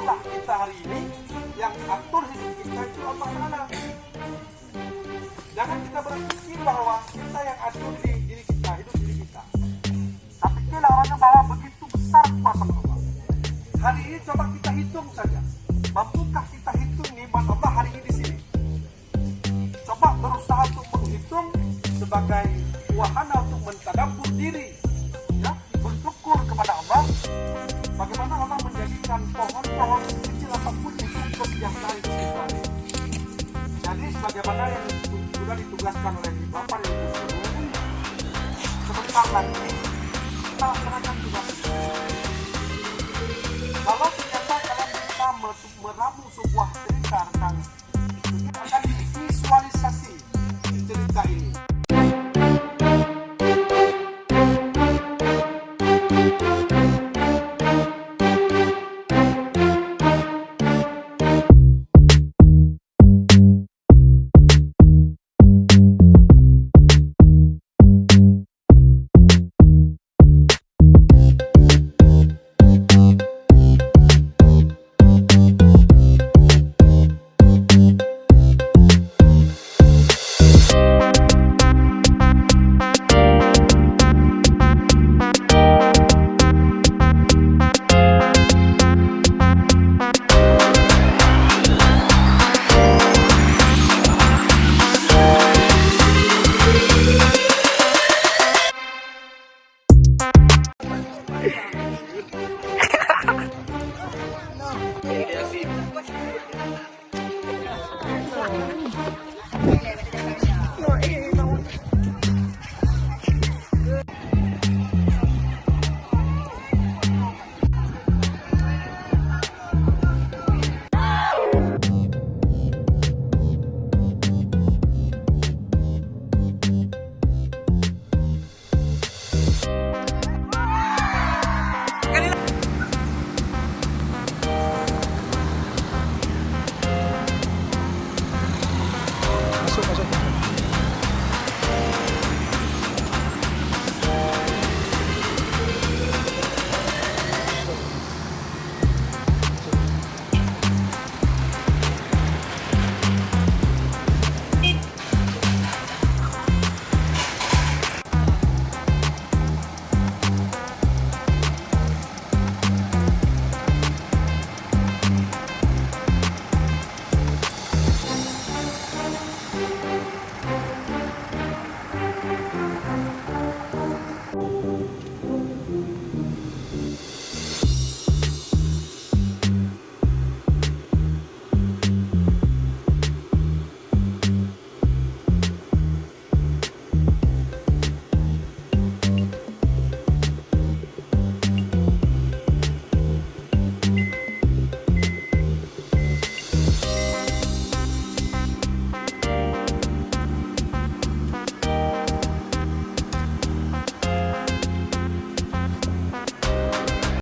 aturlah kita hari ini, yang atur hidup kita itu Allah Ta'ala. Jangan kita berpikir bahwa kita yang atur diri kita, hidup diri kita. Tapi kita orang bahwa begitu besar kuasa Allah. Hari ini coba kita hitung saja. Mampukah kita hitung nikmat Allah hari ini di sini? Coba berusaha untuk menghitung sebagai wahana untuk mentadabbur diri, ya, bersyukur kepada Allah. Bagaimana Allah menjadikan pohon-pohon kecil apapun itu kesejahteraan kita. Jadi sebagaimana yang sudah ditugaskan oleh Bapak dan Ibu Guru, sebentar lagi kita laksanakan tugas ini. Kalau ternyata kalian bisa meramu sebuah cerita tentang itu, akan divisualisasi cerita ini.